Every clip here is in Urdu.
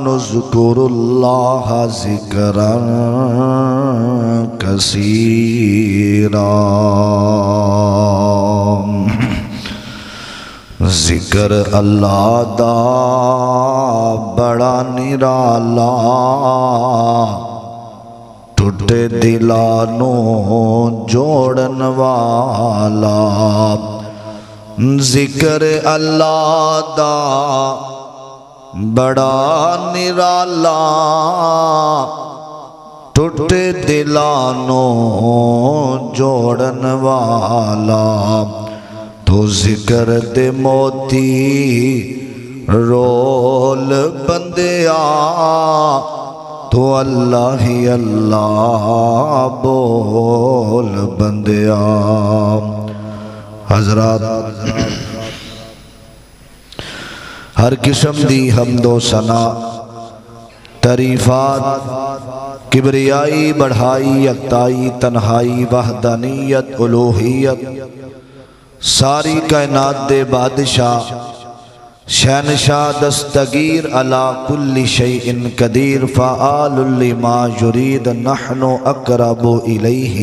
نذکر اللہ ذکرا کثیرا۔ ذکر اللہ دا بڑا نرالا، ٹوٹے دلانوں جوڑن والا۔ ذکر اللہ دا بڑا نرالا، ٹوٹے دلانوں جوڑن والا۔ تو ذکر دے موتی رول بندیا، تو اللہ ہی اللہ بول بندیا۔ حضرات، ہر قسم دی حمد و ثنا، تعریفات، کبریائی، بڑھائی، یکتائی، تنہائی، وحدانیت، الوہیت، ساری کائنات دے بادشاہ، شہنشاہ، دستگیر، علی کل شیء قدیر، فعال لما یرید، نحن اقرب الیہ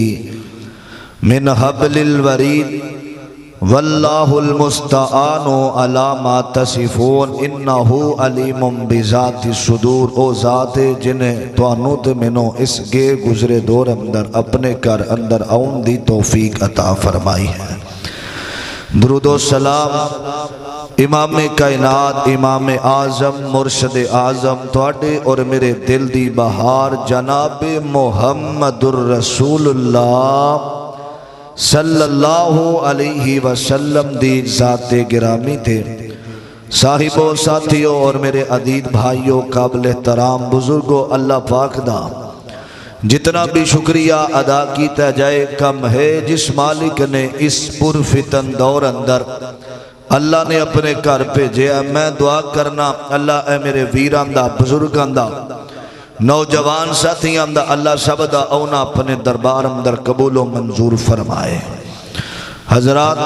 من حبل الورید، واللہ المستعان علی ما تصفون، انہ علیم بذات الصدور۔ او ذات جنہیں توانوں تے منوں اس گے گزرے دور اندر اپنے گھر اندر آؤں دی توفیق عطا فرمائی ہے۔ درود و سلام امام کائنات، امام اعظم، مرشد اعظم، تواڈے اور میرے دل دی بہار جناب محمد الرسول اللہ صلی اللہ علیہ وسلم دی ذات گرامی تھے۔ صاحبوں، ساتھیوں اور میرے عزیز بھائیوں، قابل احترام بزرگوں، اللہ پاک دا جتنا بھی شکریہ ادا کیتا جائے کم ہے، جس مالک نے اس پرفتن دور اندر اللہ نے اپنے گھر پہ جیا۔ میں دعا کرنا اللہ اے میرے ویران دا، بزرگان دا، نوجوان ساتھیاں دا، اللہ سب دا اونا اپنے دربار اندر قبول و منظور فرمائے۔ حضرات،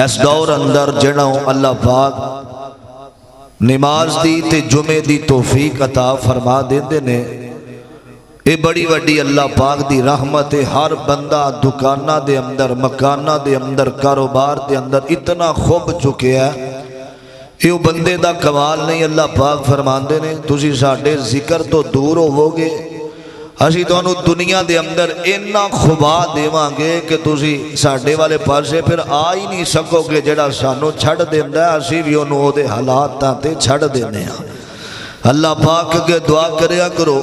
اس دور اندر جنہوں اللہ پاک نماز دی تے جمعے دی توفیق عطا فرما دیندے نے، اے بڑی وڈی اللہ پاک دی رحمت ہے۔ ہر بندہ دکانہ دے اندر، مکانہ دے اندر، کاروبار دے اندر اتنا خوب چکے ہے، یہ بندے دا کمال نہیں۔ اللہ پاک فرماندے نے تسی ساڈے ذکر تو دور ہو گے، اسی تانوں دنیا دے اندر اینا خوبا دیواں گے کہ تسی ساڈے والے پاسے پھر آ ہی نہیں سکو گے۔ جڑا سانوں چھڑ دیندا ہے اسی بھی انہوں دے حالات تے چھڑ دینے ہیں۔ اللہ پاک کے دعا کریا کرو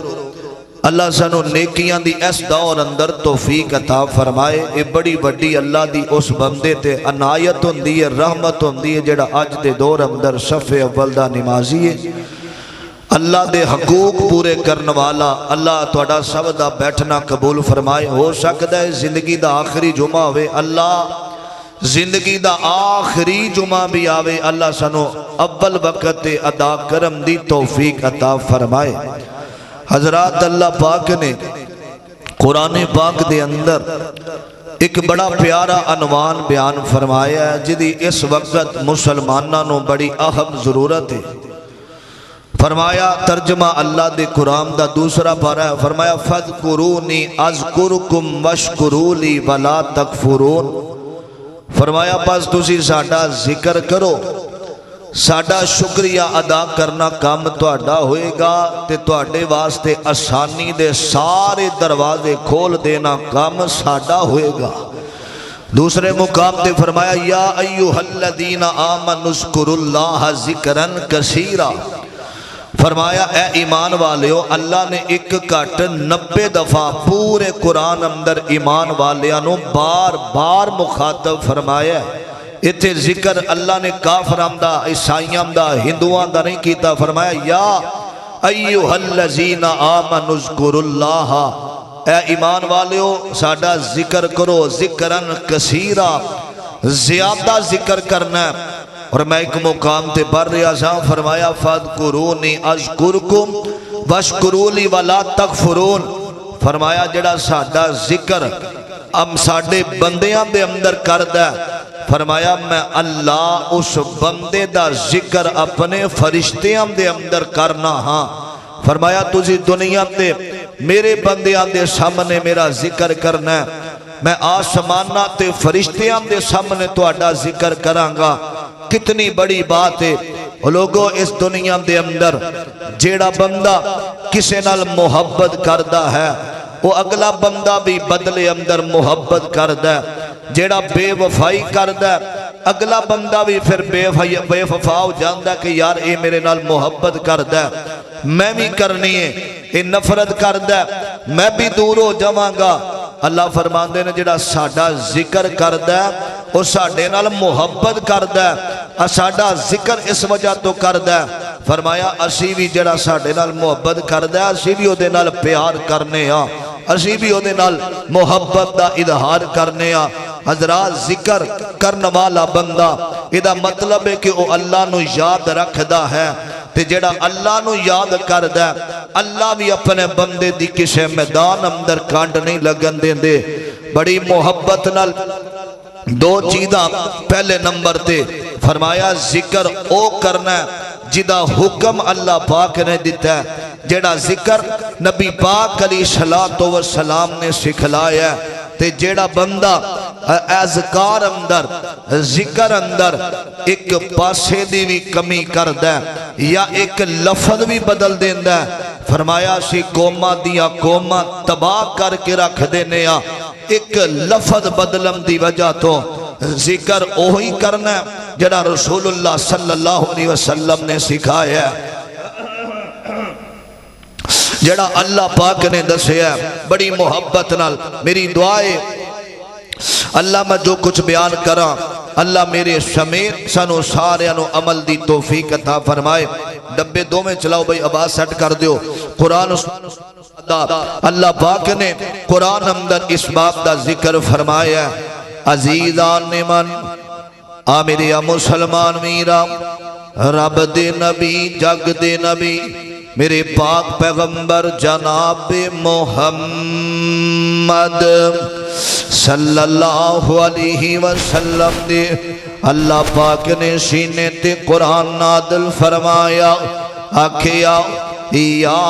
اللہ سانو نیکیاں دی اس دور اندر توفیق عطا فرمائے۔ اے بڑی بڑی اللہ دی اس بندے تے عنایت ہوندی ہے، رحمت ہوندی ہے، جڑا اج دے دور اندر صف اول دا نمازی ہے، اللہ دے حقوق پورے کرن والا۔ اللہ تہاڈا سب دا بیٹھنا قبول فرمائے۔ ہو سکدا ہے زندگی دا آخری جمعہ ہوئے، اللہ زندگی دا آخری جمعہ بھی آوے، اللہ سانو اول وقت ادا کرم دی توفیق عطا فرمائے۔ حضرات، اللہ پاک نے قرآن پاک دے اندر ایک بڑا پیارا عنوان بیان فرمایا ہے، جدی اس وقت مسلمانوں بڑی اہم ضرورت ہے۔ فرمایا ترجمہ اللہ دے قرآن دا دوسرا پارہ، فرمایا فَاذْكُرُونِي أَذْكُرْكُمْ وَاشْكُرُوا لِي وَلَا تَكْفُرُونَ۔ فرمایا بس تسی ساڈا ذکر کرو، ساڈا شکریہ ادا کرنا کام تہاڈا ہوئے گا، تے تہاڈے واسطے آسانی دے سارے دروازے کھول دینا کام ساڈا ہوئے گا۔ دوسرے مقام تے فرمایا یا ایھا الذین آمنوا اذکروا اللہ ذکرا کثیرا۔ فرمایا اے ایمان والیو، اللہ نے ایک کٹ 90 دفعہ پورے قرآن اندر ایمان والیانوں بار بار مخاطب فرمایا ہے۔ اتھے ذکر اللہ نے کافران دا، عیسائیان دا، ہندوان دا نہیں کیتا۔ فرمایا یا ایھا الذین آمنوا اذکروا اللہ، اے ایمان والیو ساڈا ذکر کرو، ذکرن کثیرا، زیادہ ذکر کرنا ہے۔ اور میں ایک مقام تے پڑھ رہا سا، فرمایا فَاذْكُرُونِي أَذْكُرْكُمْ وَاشْكُرُوا لِي وَلَا تَكْفُرُونَ۔ فرمایا جڑا ساڈا ذکر ہم ساڈے بندیاں دے اندر کردہ ہے، فرمایا میں اللہ اس بندے دا ذکر اپنے فرشتیاں دے اندر کرنا ہاں۔ فرمایا تجھے دنیا تے میرے بندیاں دے سامنے میرا ذکر کرنا ہے، میں آسمانہ تے فرشتیاں دے سامنے تہاڈا ذکر کراں گا۔ کتنی بڑی بات ہے لوگوں، اس دنیا دے اندر جیڑا بندہ کسے نال محبت کردہ ہے وہ اگلا بندہ بھی بدلے اندر محبت کردہ ہے، جیڑا بے وفائی کردہ ہے اگلا بندہ بھی پھر بے وفا ہو جاندہ ہے کہ یار اے میرے نال محبت کردہ ہے، میں بھی کرنی ہے، اے نفرت کردہ ہے میں بھی دور ہو جاواں گا۔ اللہ فرماندے نے جڑا ساڈا ذکر کردہ ہے وہ ساڈے نال محبت کردہ ہے، ساڈا ذکر اس وجہ تو کردہ ہے۔ فرمایا اسی بھی جڑا ساڈے نال محبت کردہ ہے اسی بھی او دے نال پیار کرنے ہاں، اسی بھی او دے نال محبت دا اظہار کرنے ہاں۔ حضرات ذکر کرنے والا بندہ ادا مطلب ہے کہ وہ اللہ نو یاد رکھدا ہے، تے جڑا اللہ نو یاد کردہ ہے اللہ بھی اپنے بندے دی کسے میدان اندر کانڈ نہیں لگن دیں دے۔ بڑی محبت نال دو چیزاں پہلے نمبر تے فرمایا ذکر او کرنا ہے جدا حکم اللہ پاک نے دیتا ہے، جڑا ذکر نبی پاک علیہ السلام نے سکھلایا ہے، تے جڑا بندہ اذکار اندر ذکر اندر ایک پاسے دی بھی کمی کردہ ہے یا ایک لفظ بھی بدل دیندہ ہے، فرمایا سی قومہ دیا قومہ تباہ کر کے رکھ دینے ہاں، ایک لفظ بدلن دی وجہ تو ذکر اوہی کرنا ہے جڑا رسول اللہ صلی اللہ علیہ وسلم نے سکھایا ہے، جڑا اللہ پاک نے دسیا ہے۔ بڑی محبت نال میری دعائے اللہ میں جو کچھ بیان کراں اللہ میرے سمیت سنو سارے انو عمل دی توفیق عطا فرمائے۔ ڈبے دو میں چلاؤ بھئی آواز سیٹ کر دیو۔ قرآن اللہ پاک نے قرآن اندر اس باب دا ذکر فرمایا ہے۔ عزیزان من آمیری مسلمان میرا رب دے نبی جگ دے نبی میرے پاک پیغمبر جناب محمد صلی اللہ علیہ وسلم دے اللہ پاک نے سینے تے قرآن نازل فرمایا، آکھیا یا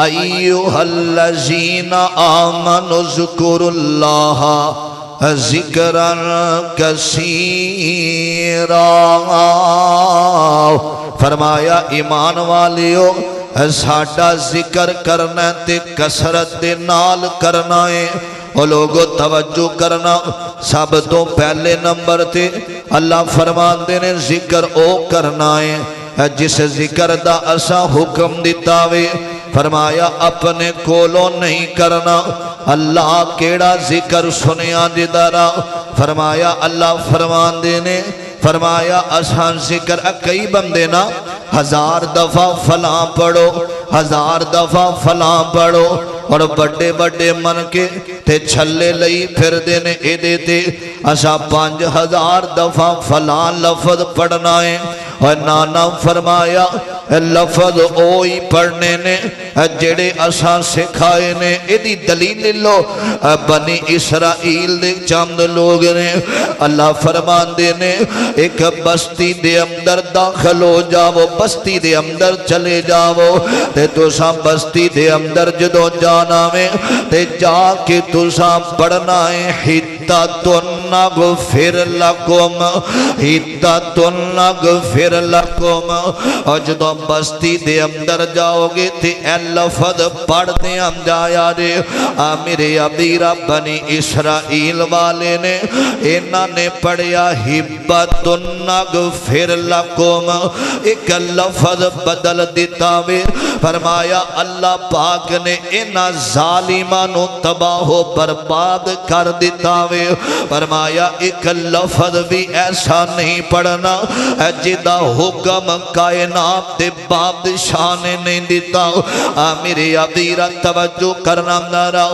ایوہ الذین آمنوا اذکروا اللہ ذکرا کثیرا۔ فرمایا ایمان والیو ساڈا ذکر کرنا تے کثرت دے نال کرنا ہے۔ اور لوگوں توجہ کرنا سب تو پہلے نمبر تے اللہ فرماندے نے ذکر او کرنا ہے جس ذکر دا اسا حکم دیتا وے۔ فرمایا اپنے کولوں نہیں کرنا، اللہ کیڑا ذکر سنیا جدارا۔ فرمایا اللہ فرماندے نے فرمایا اساں ذکر کئی بندے نا 1000 دفعہ فلاں پڑھو 1000 دفعہ فلاں پڑھو اور بڑے بڑے من کے تے چھلے لئی پھر دینے اے دیتے اسا 5000 دفعہ فلاں لفظ پڑھنا ہے۔ اور نانا فرمایا لفظ اوئی پڑھنے نے جڑے اساں سکھائے نے۔ ایدی دلیل لو بنی اسرائیل دے چند لوگ نے اللہ فرمان دے نے ایک بستی دے اندر داخل ہو جاؤ، بستی دے اندر چلے جاؤ تے تساں بستی دے اندر جدو جانا میں تے جا کے تساں پڑھنا ہے حدتن نغفر لکم حدتن نغفر لکم۔ اور جدو بستی دے اندر جاؤ گے تے اے لفظ پڑھ دے ہم جایا رے میرے ابیرہ بنی اسرائیل والے نے انہاں نے پڑھیا حبتن نغفر لکم، ایک لفظ بدل دیتا وے۔ فرمایا اللہ پاک نے انہاں ظالمانوں تباہ و برباد کر دیتا وے۔ فرمایا فرمایا ایک لفظ بھی ایسا نہیں پڑھنا جدا حکم کائنات دے بادشاہ نے نہیں دیتا۔ میرے عبیرہ توجہ کرنا نارا،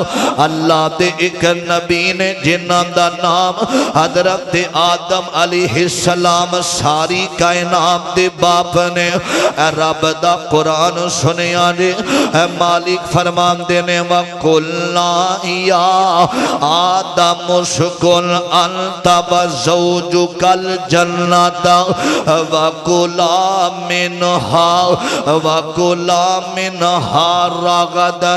اللہ دے ایک نبی نے جنہ دا نام حضرت آدم علیہ السلام ساری کائنات دے باپ نے رب دا قرآن سنیا جے مالک فرمان دینے وَقُلْنَا يَا آدَمُ اسْكُنْ أَنْتَ وَزَوْجُكَ الْجَنَّةَ وَكُلَا مِنْهَا رَغَدًا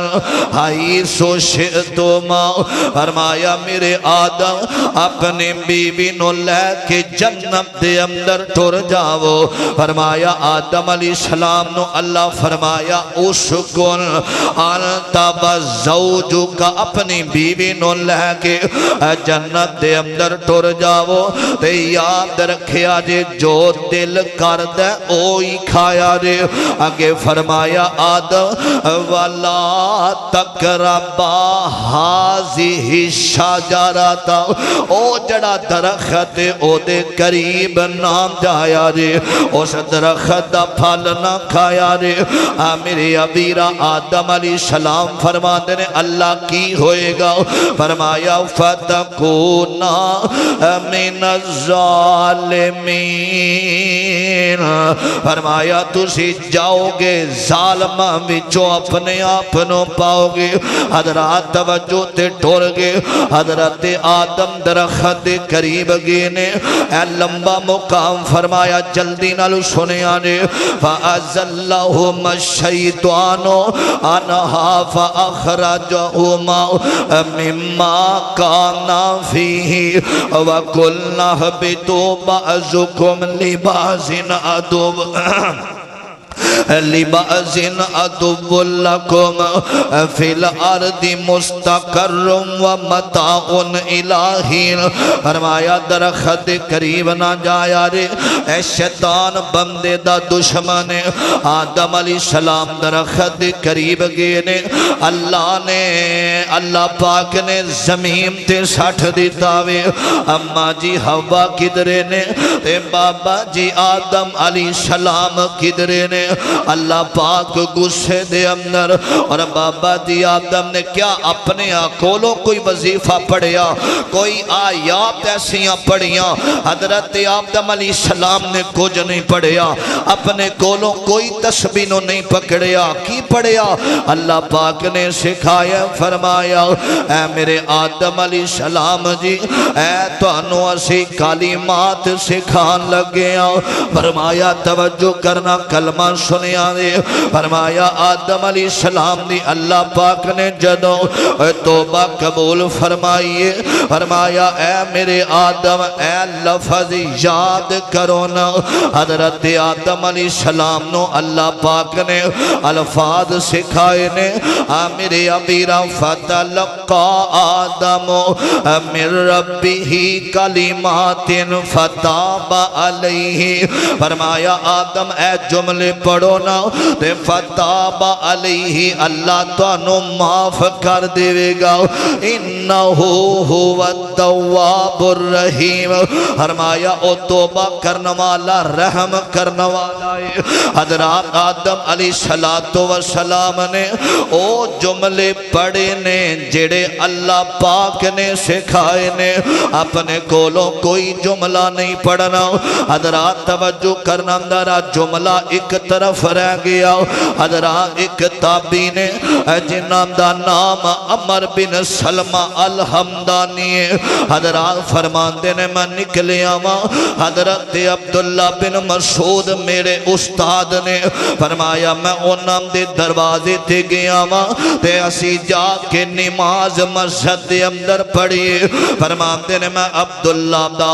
حَيْثُ شِئْتُمَا۔ فرمایا میرے آدم اپنی بیوی نو لے کے جنت دے اندر ٹر جاؤ۔ فرمایا آدم علیہ السلام نو اللہ فرمایا اسکن انت وزوجک، اپنی بیوی نو لے کے جنت دے اندر ٹر جاؤ تے یاد رکھیا جے جو دل کر دے اوہی کھایا جے۔ آگے فرمایا آدم وَلَا تَقْرَبَا هَذِهِ الشَّجَرَةَ، او جڑا درخت او دے قریب نہ جایا جے، اس درخت دا پھل نہ کھایا جے۔ میرے عبیرہ آدم علیہ السلام فرماتے ہیں اللہ کی ہوئے گا؟ فرمایا فَتَكُونَا مِنَ الظَّالِمِينَ، فرمایا تسی جاؤ گے ظالمہ وچوں اپنے آپنوں پاؤ گے۔ حضرات توجہ تے ٹور گے، حضرت آدم درخت دے قریب گئے نے، اے لمبا مقام فرمایا جلدی نالو سنے آنے فَأَزَلَّهُمَا الشَّيْطَانُ عَنْهَا فَأَخْرَجَهُمَا مِمَّا كَانَا فِيهِ وَقُلْنَا اهْبِطُوا بَعْضُكُمْ لِبَعْضٍ عَدُوٌّ لِبَعْضٍ عَدُوٌّ لَكُمْ فِي الْأَرْضِ مُسْتَقَرٌّ وَمَتَاعٌ إِلَىٰ حِینٍ۔ فرمایا درخت قریب نہ جایا رے، اے شیطان بندے دا دشمن۔ آدم علیہ السلام درخت قریب گئے نے، اللہ پاک نے زمین تے سٹھ دیتا وے۔ اماں جی ہوا کدرے نے تے بابا جی آدم علیہ السلام کدرے نے؟ اللہ پاک غصے دے اندر، اور بابا جی آدم نے کیا اپنے آکولوں کوئی وظیفہ پڑھیا، کوئی آیات ایسیاں پڑھیاں؟ حضرت آدم علیہ السلام نے کچھ نہیں پڑھیا، اپنے کولوں کوئی تسبیح نہیں پکڑیا۔ کی پڑھیا؟ اللہ پاک نے سکھایا، فرمایا اے میرے آدم علیہ السلام جی، اے توانوں اسی کلمات سکھان لگے ہاں۔ فرمایا توجہ کرنا، کلمہ سنیا دے۔ فرمایا آدم علیہ السلام دی اللہ پاک نے جدو توبہ قبول فرمائیے، فرمایا اے میرے آدم اے لفظ یاد کرو نا۔ حضرت آدم علیہ السلام نو اللہ پاک نے الفاظ سکھائے نے۔ میرے عبیرہ فَتَلَقَّى آدَمُ مِن رَبِّهِ كَلِمَاتٍ فَتَابَ عَلَيْهِ۔ فرمایا آدم اے جملے پڑھو نا تے فتاب علیہ، اللہ تانوں معاف کر دے گا۔ انہو ہوا التواب الرحیم، فرمایا او توبہ کرنے والا رحم کرنے والا ہے۔ حضرات آدم علیہ السلام نے او جملے پڑھے نے جڑے اللہ پاک نے سکھائے نے، اپنے کولوں کوئی جملہ نہیں پڑھنا۔ حضرات توجہ کرنا، اندرہ جملہ ایک طرف رہ گیا۔ حضرات ایک تابعی نے جنہ دا نام عمر بن سلمہ الحمدانی ہے، حضرات فرماندے نے میں نکلیا ماں، حضرت عبداللہ بن مسعود میرے استاد نے فرمایا میں انہاں دے دروازے تے گیا ماں تے اسی جا کے نماز مسجد دے اندر پڑھی۔ فرماندے نے میں عبداللہ دا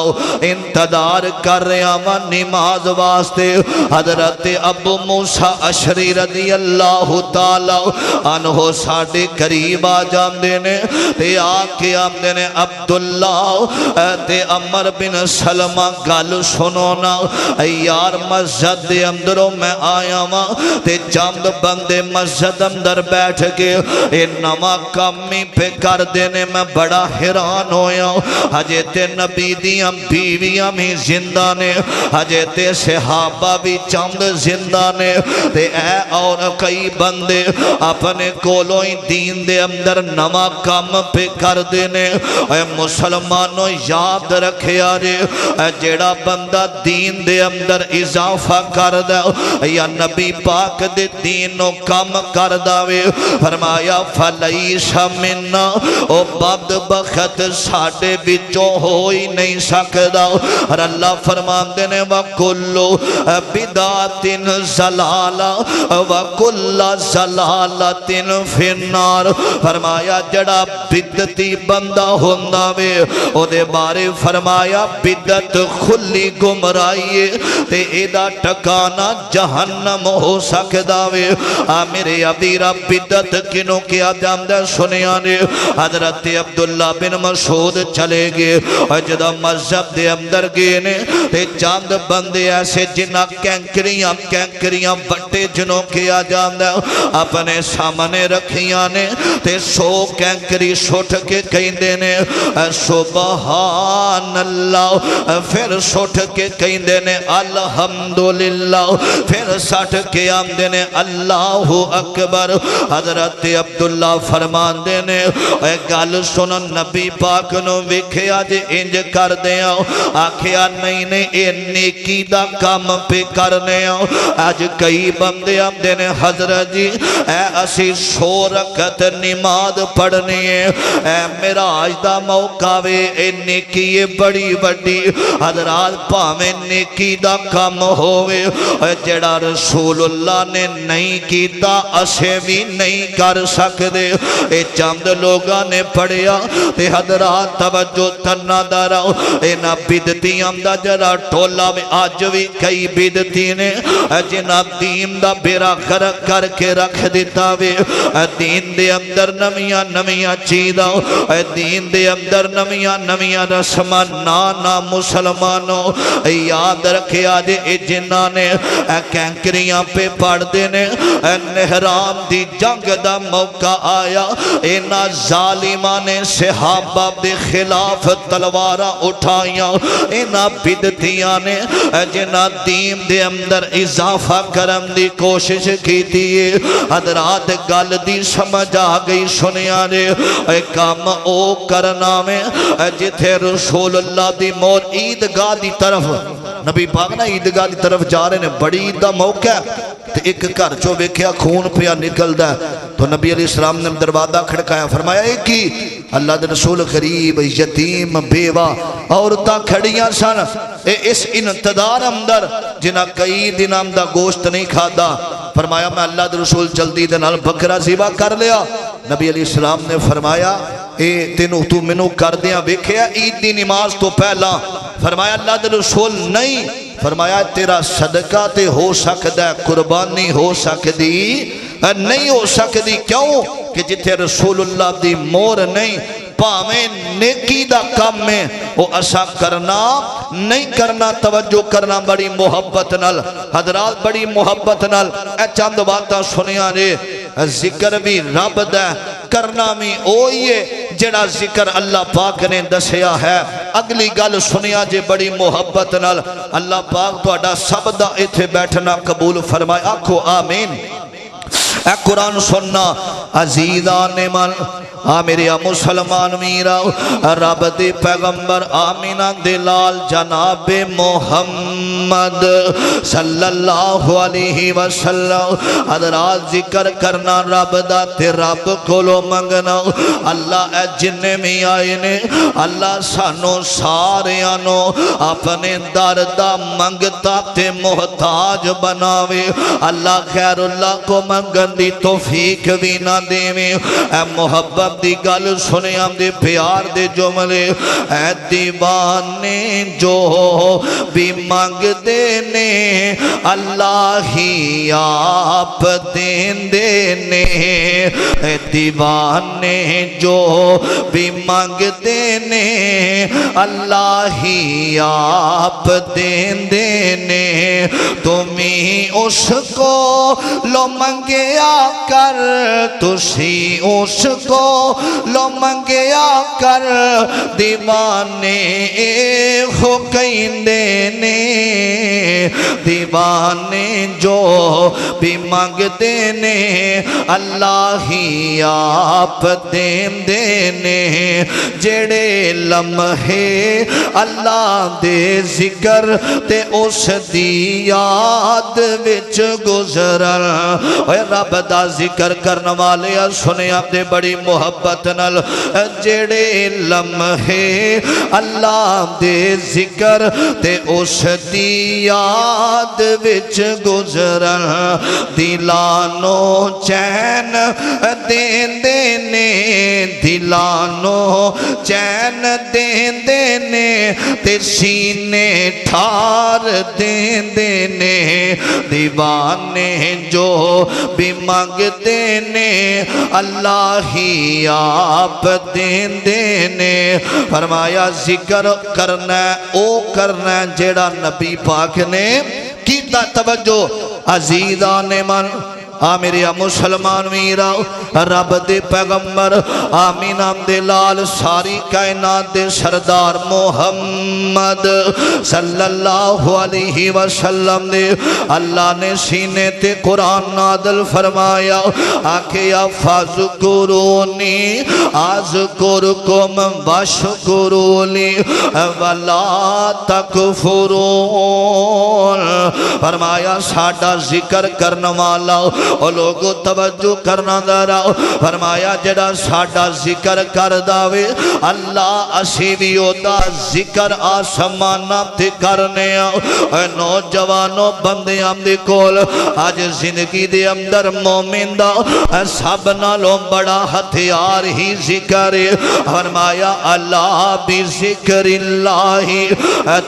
انتظار کر رہا ماں نماز واسطے۔ حضرت ابو ابو موسیٰ اشری رضی اللہ تعالی عنہ ساڑے قریب آ جاندے نے تے آکے آمدے نے عبداللہ تے عمر بن سلمہ گل سنونا یار مسجد دے اندروں میں آیا ماں تے چند بندے مسجد اندر بیٹھ کے اے نما کامی پہ کر دینے میں بڑا حیران ہویا حضرت نبی دیاں بیویاں بھی زندہ نے حضرت صحابہ بھی چند زندہ نے تے اے اور کئی بندے اپنے کولوئی دین دے اندر نما کام پہ کر دینے اے مسلمانوں یاد رکھے آرے جیڑا بندہ دین دے اندر اضافہ کر دا یا نبی پاک دے دینوں کم کر داوے فرمایا فَلَيْسَ مِنَّا او بدبخت ساڑے بچوں ہوئی نہیں سکتا اور اللہ فرمان دینے وَكُلُّ بِدَاتٍ زَلَالَ وَكُلَّ زَلَالَةٍ فِي النَّارِ فرمایا جڑا بدتی بندہ ہوندہ وے او دے بارے فرمایا بدت کھلی گمرائیے تے ایدہ ٹکانا جہنم ہو سکتا وے میرے عبیرہ بدت کنوں کیا جامدہ سنیانے حضرت عبداللہ بن مسعود چلے گئے اور جدہ مذہب دے اندر گئے تے چاند بندے ایسے جنہ کینکریاں بٹے جنوں کیا جامدہ اپنے سامنے رکھیانے تے 100 کینکری سوٹ کے کہیں دینے سبحان اللہ پھر سوٹ کے کہیں دینے الحمدللہ پھر ساٹھ کے آم دینے اللہ اکبر حضرت عبداللہ فرمان دینے اے گل سنو نبی پاک نو وکھے آج انج کر دیا آکھیا نہیں اے نیکی دا کام پہ کرنے آج کئی بندے آم دینے حضرت جی اے اسی 100 رکعت نماز پڑھنی ہے اے معراج دا موقع وے اے نیکی بڑی بڑی حضرات پاویں نیکی دا کام ہوئے جڑا رسول اللہ نے نہیں کیتا اسے بھی نہیں کر سکتے اے چند لوگاں نے پڑھیا تے حضرات توجہ تنہ دارا اے نا بدتیاں دا جڑا ٹولا میں آج بھی کئی بدتی نے جنہ دین دا بیرا غرق کر کے رکھ دیتا وے دین دے اندر نمیاں چیدہ دین دے اندر نمیاں رسمہ نانا مسلمانوں یاد رکھے آج اے جنہ نے کینکریاں پہ پڑھ دینے نہرام دی جنگ دا موقع آیا اینا ظالمان صحابہ دے خلاف تلوارہ اٹھائیاں اینا بدتیاں نے جنہ دین دے اندر اضافہ کرم دی کوشش کی تھی حضرات گل دی سمجھ آگئی سنیا نے کام او کرنا میں جتھے رسول اللہ دی مور عیدگاہ دی طرف نبی پاک نا عیدگاہ دی طرف جا رہے نے بڑی عید دا موقع تے ایک گھر چو ویکھیا خون پیا نکل دا تو نبی علیہ السلام نے دروازہ کھڑکایا فرمایا ایک کی اللہ دے رسول غریب یتیم بیوہ عورتاں کھڑیاں سن اس انتظار اندر جنہ کئی دن دا گوشت نہیں کھادا فرمایا میں اللہ دے رسول جلدی دے نال بکرا ذبح کر لیا نبی علیہ السلام نے فرمایا اے تینوں تو منو کر دیا ویکھیا عید دی نماز تو پہلا فرمایا اللہ دے رسول نہیں فرمایا تیرا صدقہ تے ہو سکتا ہے قربانی ہو سکتی نہیں ہو سکتی کیوں کہ جتھے رسول اللہ دی مور نہیں پاویں نیکی دا کام میں وہ اسا کرنا نہیں کرنا توجہ کرنا بڑی محبت نال حضرات بڑی محبت نال اے چند باتاں سنیا رے ذکر بھی رب دا کرنا بھی اوئیے جڑا ذکر اللہ پاک نے دسیا ہے اگلی گل سنیا جے بڑی محبت نال اللہ پاک تو اڈا سب دا ایتھے بیٹھنا قبول فرمائے آکھو آمین اے قرآن سننا عزیزان من میرے مسلمان میرا رب دے پیغمبر آمینہ دلال جناب محمد صلی اللہ علیہ وسلم حضرات ذکر کرنا رب دا تے رب کولو منگنا اللہ اے جننے میں آئے نے اللہ سانو سارے آنو اپنے دردہ منگتا تے محتاج بناوے اللہ خیر اللہ کو منگن دی توفیق بھی نہ دیوے اے محبت دی گل سنے دے پیار دے جملے اے دیوانے جو بھی مانگ دینے اللہ ہی آپ دین دینے اے دیوانے جو بھی مانگ دینے اللہ ہی آپ دین دینے تمہیں اس کو لو منگیا کر تسی اس کو لو منگیا کر دیوانے ہو کہیں دینے دیوانے جو بھی مانگ دینے اللہ ہی آپ دین دینے جڑے لمحے اللہ دے ذکر تے اس دی یاد وچ گزرن اے رب دا ذکر کرن والے سنے دے بڑی محبت نال جڑے لمحے اللہ دے ذکر تے اس دی یاد وچ گزرن دلانو چین دین دینے دلانو چین دین دینے تے سینے ٹھار دین دینے دیوانے جو بھی مانگ دینے اللہ ہی آپ دین دینے فرمایا ذکر کرنا او کرنا جیڑا نبی پاک نے کیتا توجہ عزیزان من میرے مسلمان میرا رب دے پیغمبر آمین دے لال ساری کائنات دے سردار محمد صلی اللہ علیہ وسلم دے اللہ نے سینے تے قرآن نازل فرمایا آکھیا فاذکرونی اذکرکم واشکرونی ولا تکفرون فرمایا ساڈا ذکر کرنے والا او لوگو توجہ کرنا دارا فرمایا جڑا ساڈا ذکر کر داوے اللہ اسی بھی ہوتا ذکر آسمانہ تے کرنے اے نوجوانوں بندیاں دے کول آج زندگی دے اندر مومن دا سب نالوں بڑا ہتھیار ہی ذکر فرمایا اللہ بذکر اللہ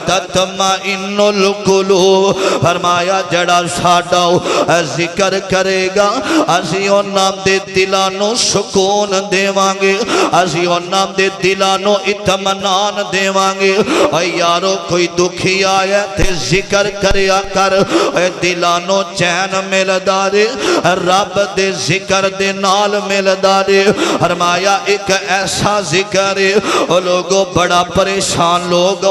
تطمئن القلوب فرمایا جڑا ساڈا ذکر کرے گا اسیوں نام دے دلانوں سکون دیوانگے اسیوں نام دے دلانوں اطمینان دیوانگے اے یارو کوئی دکھی آیا تے ذکر کریا کر اے دلانوں چین مل دارے رب دے ذکر دے نال مل دارے فرمایا ایک ایسا ذکر ہے او لوگوں بڑا پریشان لوگ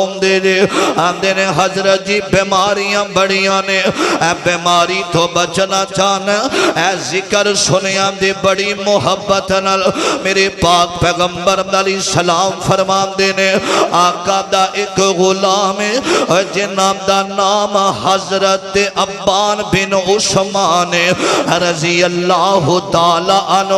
آندے نے حضرت جی بیماریاں بڑیاں نے اے بیماری تو بچنا چاہنا اے ذکر سنیاں دے بڑی محبت نال میرے پاک پیغمبر علیہ السلام فرمان دینے آقا دا ایک غلام ہے جناب دا نام حضرت عبان بن عثمان رضی اللہ تعالی عنہ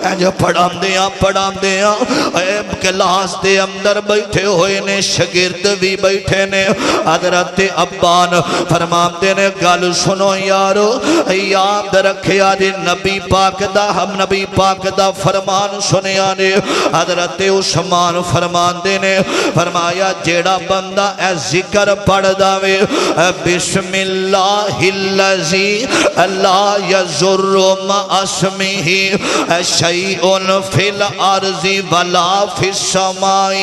اے جو پڑھام دیا اے کلاس دے اندر بیٹھے ہوئے نے شگرد بھی بیٹھے نے حضرت عبان فرمان دینے گل سنو یارو یاد رکھے آدھے نبی پاک دا ہم نبی پاک دا فرمان سنے آنے حضرت عثمان فرمان دینے فرمایا جیڑا بندہ اے ذکر پڑھ داوے بسم اللہ اللذی لا یضر مع اسمہ شیء فی الارض ولا فی السماء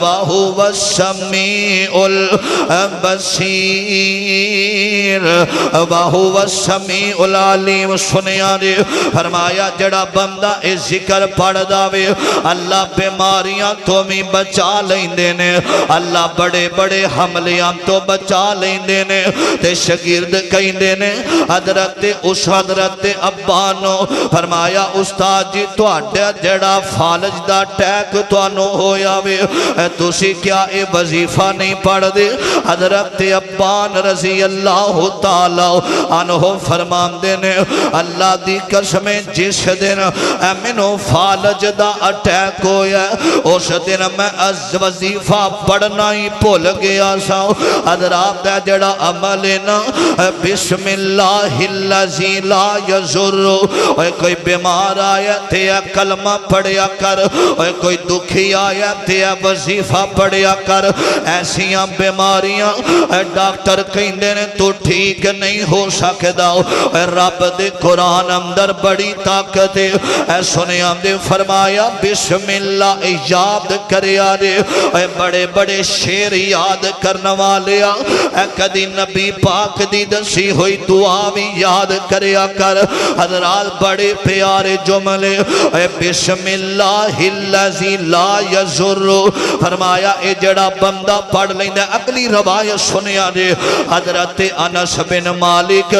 وہو السمیع البصیر وہو السمیع العلیم سنیا نے فرمایا جڑا بندہ اے ذکر پڑھ داوے اللہ بیماریاں تو بھی بچا لیندے نے اللہ بڑے بڑے حملیاں تو بچا لیندے نے تے شگرد کہندے نے حضرت عبانو فرمایا استاد جی تواڈا جڑا فالج دا ٹیک توانو ہویا وے تسی کیا اے وظیفہ نہیں پڑھ دے حضرت عبان رضی اللہ تعالی عنہ فرماندے نے اللہ دی قسم جس دن مینوں فالج دا اٹیک ہویا اس دن میں وظیفہ پڑھنا ہی بھول گیا سا حضرات دا جڑا عمل ہے نا بسم اللہ الذی لا یضر کوئی بیمار آیا تے کلمہ پڑھیا کر کوئی دکھی آیا تے وظیفہ پڑھیا کر ایسیاں بیماریاں ڈاکٹر کہندے نے تو ٹھیک نہیں ہو سکدا رب دے قرآن اندر بڑی طاقت ہے سنیا دے فرمایا بسم اللہ یاد کریا رے بڑے بڑے شیر یاد کرنا والیا کدی نبی پاک دی دسی ہوئی دعا بھی یاد کریا کر حضرات بڑے پیارے جملے بسم اللہ الذی لا یضر فرمایا اے جڑا بندہ پڑھ لیندے اگلی روایت سنیا رے حضرت انس بن مالک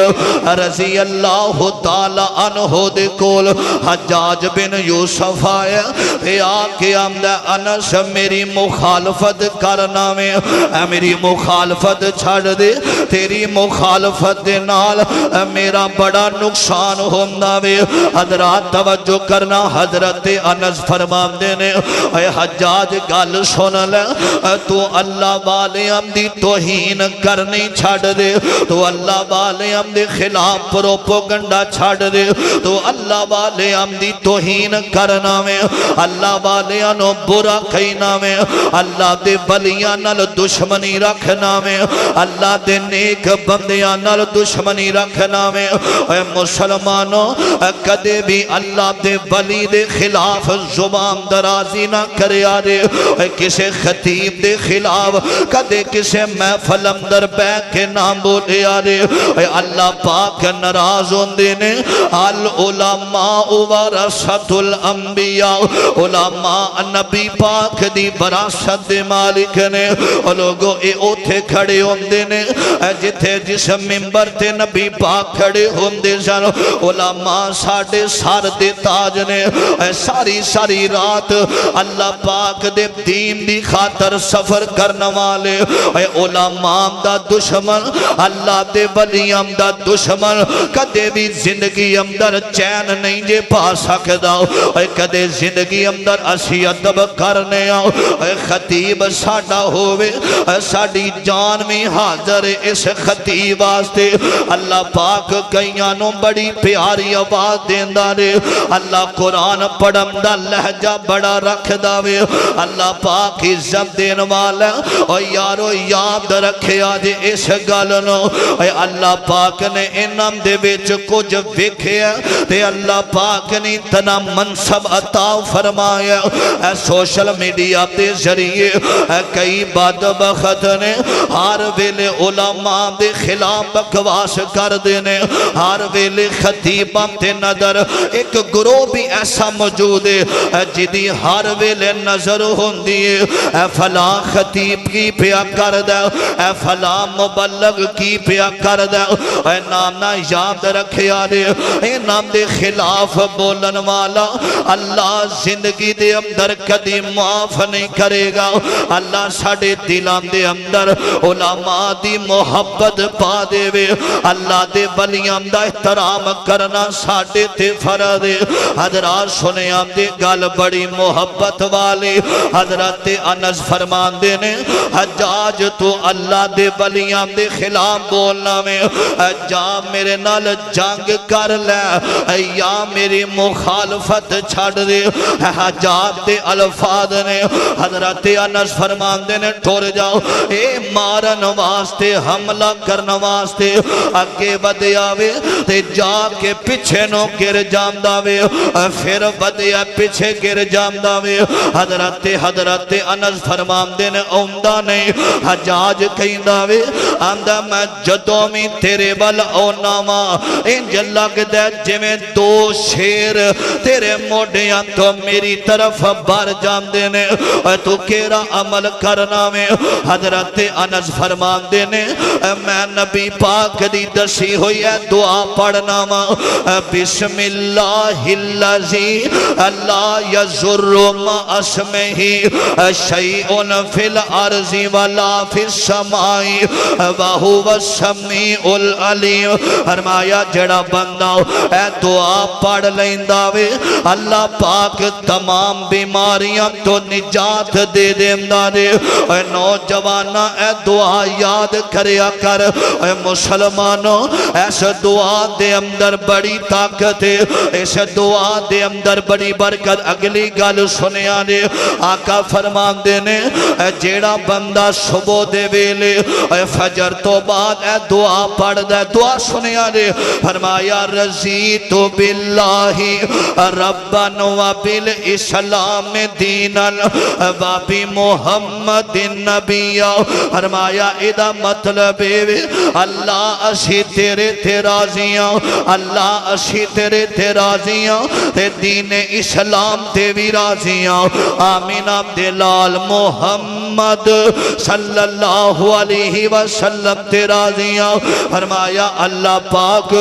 رضی اللہ تعالی عنہ دے کول حجاج بن یوسف آیا اے آکے آمدہ انس میری مخالفت کرنا میں میری مخالفت چھڑ دے تیری مخالفت دے نال میرا بڑا نقصان ہوندہ وے حضرات توجہ کرنا حضرت انس فرمان دینے اے حجاج گل سن لے تو اللہ والے ہم دی توہین کرنی چھڑ دے تو اللہ والے ہم دی خلاف پروپوگنڈا چھڑ دے تو اللہ والے ہم دی توہین کرنا میں اللہ والے انو برا کہنا میں اللہ دے ولیاں نال دشمنی رکھنا میں اللہ دے نیک بندیاں نال دشمنی رکھنا میں اے مسلمانوں کدے بھی اللہ دے ولی دے خلاف زبان درازی نہ کرے آرے اے کسے خطیب دے خلاف کدے کسے محفل اندر بیٹھ کے نام بولے آرے اے اللہ پاک ناراض ہوندے نے العلماء ورثۃ الانبیاء علماء نبی پاک دی وراثت دے مالک نے لوگوں اے اوتھے کھڑے ہوندے نے جتھے جس منبر تے نبی پاک کھڑے ہوندے سن علماء ساڈے سر دے تاج نے ساری رات اللہ پاک دے دین دی خاطر سفر کرنے والے علماء دا دشمن اللہ دے ولیاں دا دشمن کدے بھی زندگی اندر چین نہیں جے پا سکدا کدے زندگی اندر اسی ادب کرنے آؤ خطیب ساڈا ہوئے ساڈی جان میں حاضر اس خطیب واسطے اللہ پاک کئیانوں بڑی پیاری آواز دیندہ رے اللہ قرآن پڑھم دا لہجہ بڑا رکھ داوے اللہ پاک عزت دین والا اور یارو یاد رکھے آجے اس گلنو اللہ پاک نے انام دے بیچ کچھ وکھیا تے اللہ پاک نے اتنا منصب عطا فرمایا سوشل میڈیا تے ذریعے کئی بدبخت نے ہر ویلے علماء دے خلاف بکواس کر دینے ہر ویلے خطیباں تے نظر ایک گروہ بھی ایسا موجود ہے جدی ہر ویلے نظر ہوندی ہے فلاں خطیب کی پیا کر دے فلاں مبلغ کی پیا کر دے نام نہ یاد رکھے آرے نام دے خلاف بولن والا اللہ زندگی دے اندر کدی معاف نہیں کرے گا اللہ ساڑے دلان دے اندر علماء دی محبت پا دے وے اللہ دے ولیاں دا احترام کرنا ساڑے تے فرض حضرات سنے ہم دے گل بڑی محبت والے حضرت انس فرمان دینے حجاج تو اللہ دے ولیاں دے خلاف بولنا میں جا میرے نال جنگ کر لے یا میری مخالفت چھڑ دے حجاج دے الفاظ نے حضرت انس فرمان دینے ٹھور جاؤ اے مارن واسطے حملہ کرن واسطے اگے بدیاوے تے جا کے پچھے نو گر جامداوے پھر بدیا پچھے گر جامداوے حضرت انس فرمان دینے اوندہ نہیں حجاج کہیں داوے آمدہ میں جدوں میں تیرے بل اوناما انجل لگ دے جمیں دو شیر تیرے موڑیاں تو میری طرف بار جام دینے تو کیرا عمل کرنا میں حضرت انس فرمان دینے میں نبی پاک دی دسی ہوئی ہے دعا پڑھنا ماں بسم اللہ الذی لا یضر ما اسمہ شیء فی الارض ولا فی السماء وہو السمیع العلیم فرمایا جڑا بندہ اے دعا پڑھ لیندا وے اللہ پاک تمام بیماریاں تو نجات دے دیندا دے اے نوجواناں اے دعا یاد کریا کر اے مسلمانوں اس دعا دے اندر بڑی طاقت ہے اس دعا دے اندر بڑی برکت اگلی گل سنیا نے آقا فرماندے نے جیڑا بندہ صبح دے ویلے فجر تو بعد اے دعا پڑھ دے دعا سنیا نے فرمایا رضیت باللہ ربا و بالاسلام دینا و بمحمد نبی فرمایا ادا مطلب اللہ اسی تیرے تے راضیاں اللہ اسی تیرے تے راضیاں تے دین اسلام تے بھی راضیاں آمین عبداللال محمد صلی اللہ علیہ وسلم تے راضیاں فرمایا اللہ پاک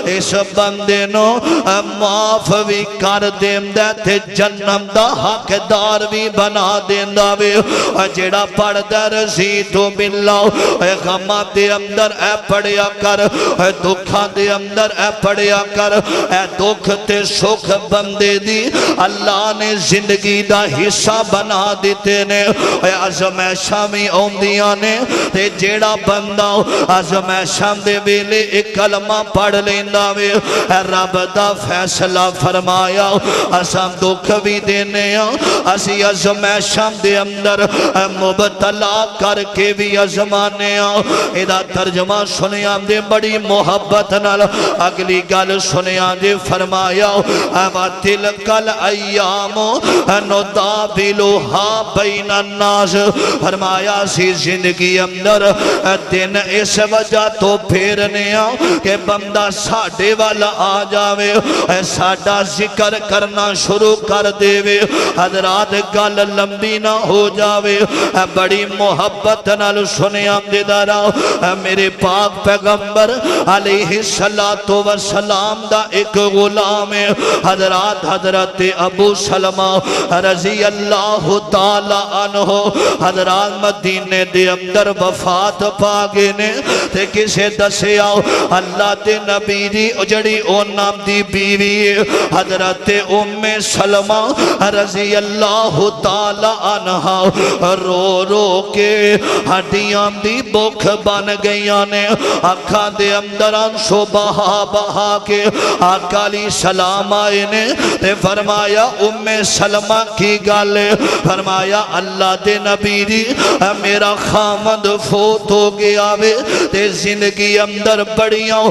اس بندے نو معاف بھی کر دیندہ تے جنم دا حقدار بھی بنا دیندہ وے جڑا پڑھ دے رضیت باللہ اے غمہ دے اندر اے پڑھیا کر اے دکھاں دے اندر اے پڑھیا کر اے دکھ تے سکھ بندے دی اللہ نے زندگی دا حصہ بنا دیتے نے اے ازمیشاں بھی اوندیاں نے تے جیڑا بندہ ازمیشاں دے ویلے ایک کلمہ پڑھ لیندہ وے اے رب دا فیصلہ فرمایا اساں دکھ بھی دینے اسی ازمیشاں دے اندر مبتلا کر کے بھی ازمانے ادا ترجمہ سنیا دے بڑی محبت نال اگلی گل سنیا دے فرمایا اما تلک الایام نداولھا بین الناس فرمایا سی زندگی اندر دن اس وجہ تو پھیرنے کہ بندہ ساڑھے والا آ جاوے ساڑھا ذکر کرنا شروع کر دے وے حضرات گل لمبی نہ ہو جاوے بڑی محبت نال سنیا دے دارا میرے پاک پیغمبر علیہ السلام دا ایک غلام ہے حضرات حضرت ابو سلمہ رضی اللہ تعالی عنہ حضرات مدینے دے اندر وفات پاگے نے تے کسے دسے آؤ اللہ دے نبی دی اجڑی او نام دی بیوی حضرت ام سلمہ رضی اللہ تعالی عنہ رو رو کے ہڈیاں دی بوکھ بن گئیاں نے آقا دے اندر انشو بہا بہا کے آقا علیہ السلام آئے نے تے فرمایا ام سلمہ کی گالے فرمایا اللہ دے نبی دی میرا خامد فوت ہو گیا وے تے زندگی اندر بڑیاں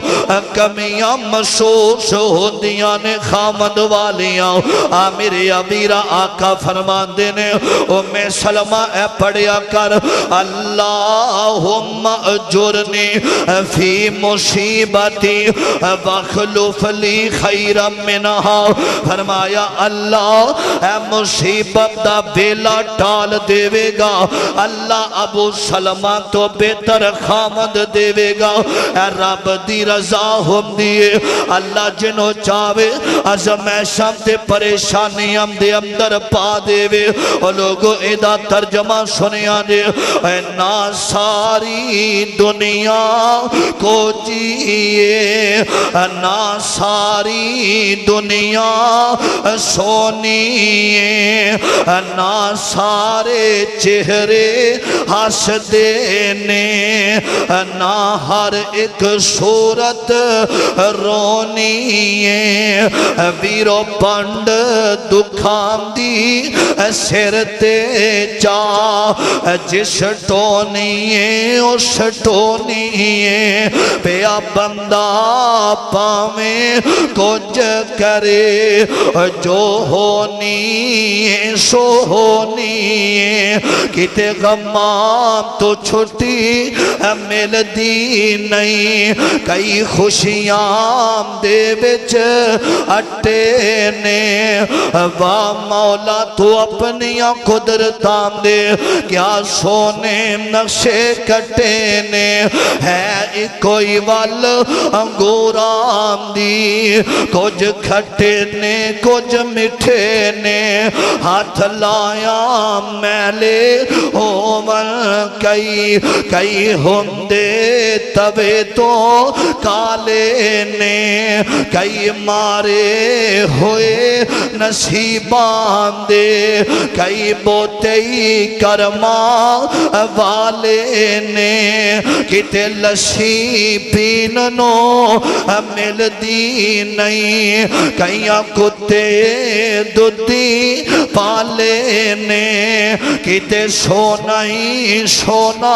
کمیاں محسوس ہوندیاں نے خامد والیاں میرے ابیرہ آقا فرمان دینے ام سلمہ اے پڑھیا کر اللہم اجرنی فی مصیبتی وخلف لی خیرا منہا فرمایا اللہ اے مصیبت دا بیلا ٹال دیوے گا اللہ ابو سلمہ تو بہتر خامد دیوے گا اے رب دی رضا ہم دیئے اللہ جنو چاہوے ازمیشاں تے پریشانیاں دے اندر پا دیوے اور لوگوں ادا ترجمہ سنیا دے اے نا ساری دنیا کو جیے نا ساری دنیا سونی نا سارے چہرے ہس دینے نا ہر ایک صورت رونی ویرو پنڈ دکھان دی سر تے چا جس ٹونی اس ٹونی پیا بندہ پاویں کچھ کرے جو ہونی سو ہونی کتے غمام تو چھٹی مل دی نہیں کئی خوشیاں دے بچ اٹے نے وا مولا تو اپنیاں قدرتاں دے کیا سونے نقشے کٹے نے ہے کوئی وال انگورام دی کچھ کھٹے نے کچھ مٹھے نے ہاتھ لایا میلے ہومن کئی ہوندے تبے تو کالے نے کئی مارے ہوئے نصیبان دے کئی بوتئی کرما والے نے کتے لسی پیننو مل دی نہیں کئیاں کتے دودھی پالے نے کتے سونائی سونا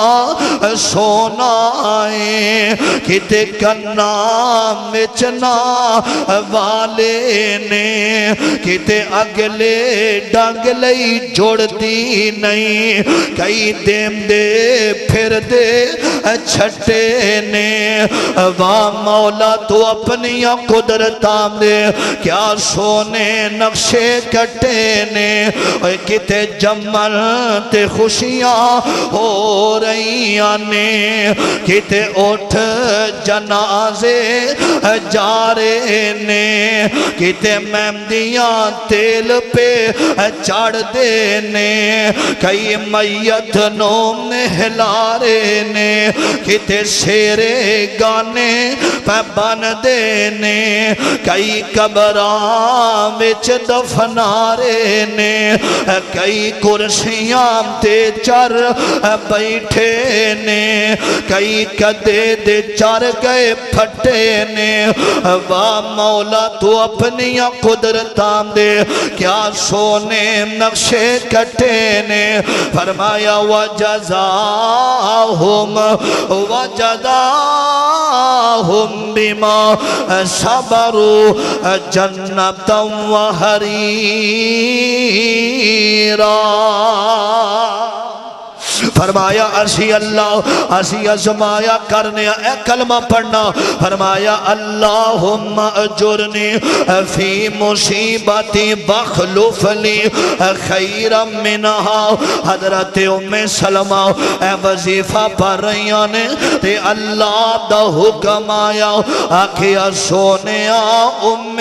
سونائیں کتے کنا مچنا والے نے کتے اگلے ڈنگلئی جوڑ دی نہیں کئی دیم دے پھر دے چھٹے نے واہ مولا تو اپنی قدرتاں دے کیا سونے نقشے کٹے نے کتے جمل تے خوشیاں ہو رہی نے کتے اٹھ جنازے جا رہے نے کتے مہندیاں تیل پہ چڑھ دے نے کئی میت نوم ہلا رہے نے کتے شیرے گانے پہ بن دے نے کئی قبراں وچ دفنا رہے نے کئی کرسیاں تے چر بیٹھے نے کئی کدے دے چر گئے پھٹے نے واہ مولا تو اپنی قدرتاں دے کیا سونے نقشے کٹے نے فرمایا وَجَزَاهُمْ بِمَا صَبَرُوا جَنَّةً وَحَرِيرًا فرمایا اسی اللہ اسی ازمایا کرنے اے کلمہ پڑھنا فرمایا اللہم اجرنی فی مصیبتی بخلف لی خیرا منہا حضرت ام سلمہ اے وظیفہ پڑھ رہی نے تے اللہ دا حکم آیا آکھیا سونیا ام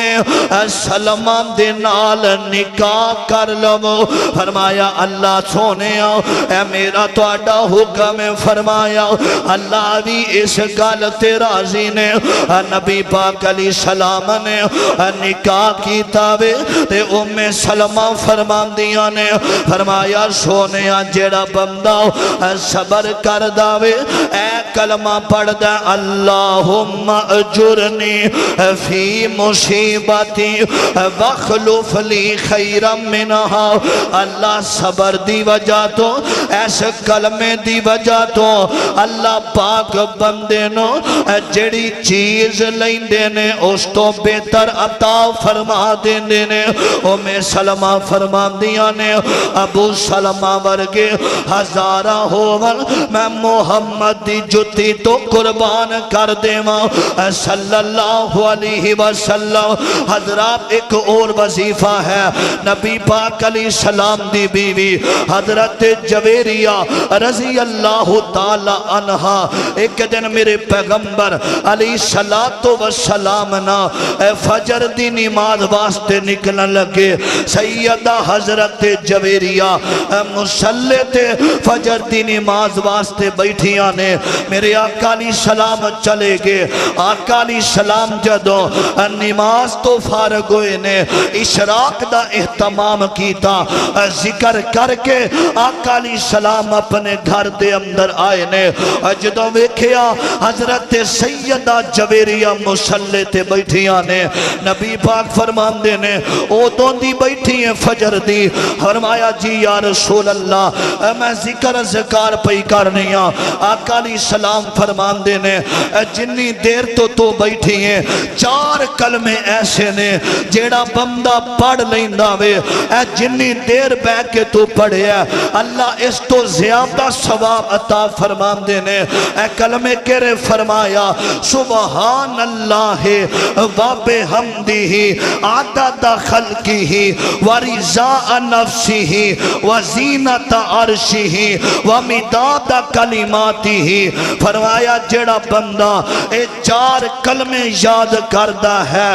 سلمہ دے نال نکاح کر لو فرمایا اللہ سونیا اے میرا تو آڈا حکم فرمایا اللہ بھی اس گل تے راضی نے نبی پاک علیہ السلام نے نکاح کی تاوے تے ام سلمہ فرمان دیا نے فرمایا سونیا جیڑا بندہ صبر کر داوے اے کلمہ پڑھ دے اللہم اجرنی فی مصیبتی وخلف لی خیرا منہا اللہ صبر دی وجہ تو ایسے کلمے دی وجہ تو اللہ پاک بندے نو جڑی چیز لیندے نے اس تو بہتر عطا فرما دیندے نے میں سلمہ فرما دیا نے ابو سلمہ ورگے ہزارہ ہوون میں محمد دی جتی تو قربان کر دیواں صلی اللہ علیہ وسلم حضرات ایک اور وظیفہ ہے نبی پاک علیہ السلام دی بیوی حضرت جویریہ رضی اللہ تعالی عنہ ایک دن میرے پیغمبر علیہ السلام نا فجر دی نماز واسطے نکلن لگے سیدہ حضرت جویریہ مصلی تے فجر دی نماز واسطے بیٹھیاں نے میرے آقا علیہ السلام چلے گے آقا علیہ السلام جدو نماز تو فارغ ہوئے نے اشراق دا اہتمام کیتا ذکر کر کے آقا علیہ السلام اپنے گھر دے اندر آئے نے جدو ویکھیا حضرت سیدہ جویریہ مصلی تے بیٹھیاں نے نبی پاک فرمان دے نے او تو دی بیٹھی ہیں فجر دی فرمایا جی یا رسول اللہ میں ذکر ذکار پئی کرنیاں آقا علیہ السلام فرمان دے نے جنی دیر تو بیٹھی ہیں 4 کلمے ایسے نے جیڑا بندہ پڑھ لیندہ وے جنی دیر بیٹھ کے تو پڑھے اللہ اس تو زیادہ زیادہ ثواب عطا فرمان دینے. اے کلمے کہرے فرمایا سبحان اللہ و بحمدہ عدد خلقہ ورضاء نفسہ وزینت عرشہ ومداد کلماتہ. فرمایا جڑا بندہ اے 4 کلمے یاد کردہ ہے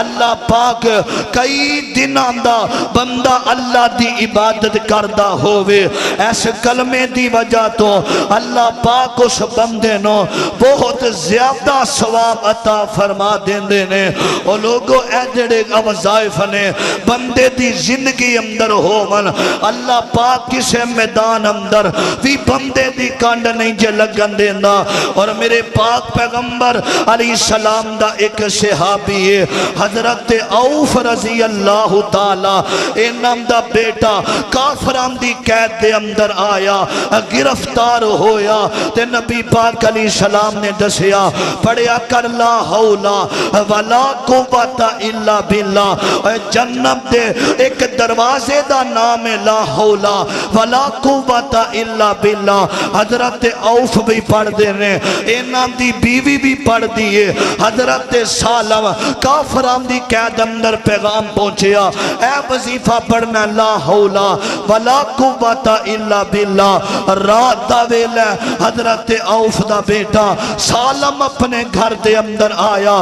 اللہ پاک کئی دنوں دا بندہ اللہ دی عبادت کردہ ہوئے اس کلمے دی وجہ تو اللہ پاک اس بندے نو بہت زیادہ ثواب عطا فرما دیندے نے. او لوگو اے جڑے وظائف نے بندے دی زندگی اندر ہوون اللہ پاک کسے میدان اندر بھی بندے دی کانڈ نہیں جے لگن دیندا. اور میرے پاک پیغمبر علیہ السلام دا ایک صحابی ہے حضرت عوف رضی اللہ تعالی انام دا بیٹا کافران دی قید دے اندر آیا گرفتار ہویا تے نبی پاک علیہ السلام نے دسیا پڑھیا کر لا حولا ولا قوت الا باللہ. جنت دے ایک دروازے دا نام لا حولا ولا قوت الا باللہ. حضرت عوف بھی پڑھ دے رہے انام دی بیوی بھی پڑھ دیئے. حضرت سالم کافران دی قید اندر پیغام پہنچیا اے وظیفہ پڑھنا لا حولا ولا قوت الا باللہ. رات دا ویلہ حضرت عوف دا بیٹا سالم اپنے گھر دے اندر آیا.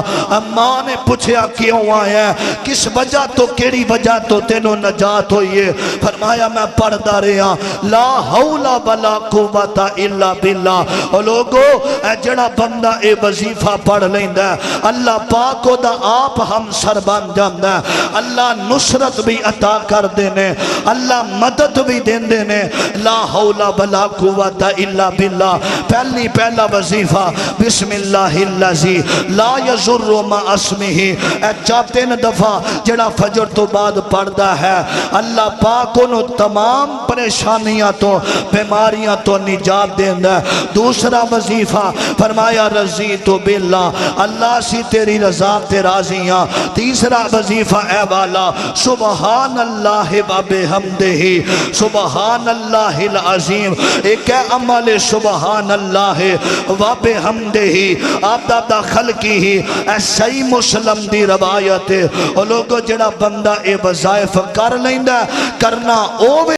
ماں نے پوچھیا کیوں آیا ہے کس وجہ تو کیڑی وجہ تو تینوں نجات ہوئی ہے. فرمایا میں پڑھ دا رہا لا حولا ولا قوت الا باللہ. اور لوگو اے جڑا بندہ اے وظیفہ پڑھ لیندہ اللہ پاک کو دا آپ ہم سر بن جاندہ اللہ نصرت بھی عطا کر دینے اللہ مدد بھی دین دینے. لا حولا ولا قوت الا باللہ. پہلا وظیفہ بسم اللہ الذی لا یضر مع اسمہ. اے 3 دفعہ جڑا فجر تو بعد پڑھدا ہے اللہ پاک انہوں تمام پریشانیاں تو بیماریاں تو نجات دیندہ. دوسرا وظیفہ فرمایا رضیت باللہ اللہ سی تیری رضا تے راضیاں. تیسرا وظیفہ اے والا سبحان اللہ و بحمدہ سبحان اللہ العظیم. ایک ہے عمل سبحان اللہ و بحمدہ عدد خلقہ. اے صحیح مسلم دی روایت ہے. اور لوگوں جڑا بندہ اے وظائف کر لیندہ کرنا اوے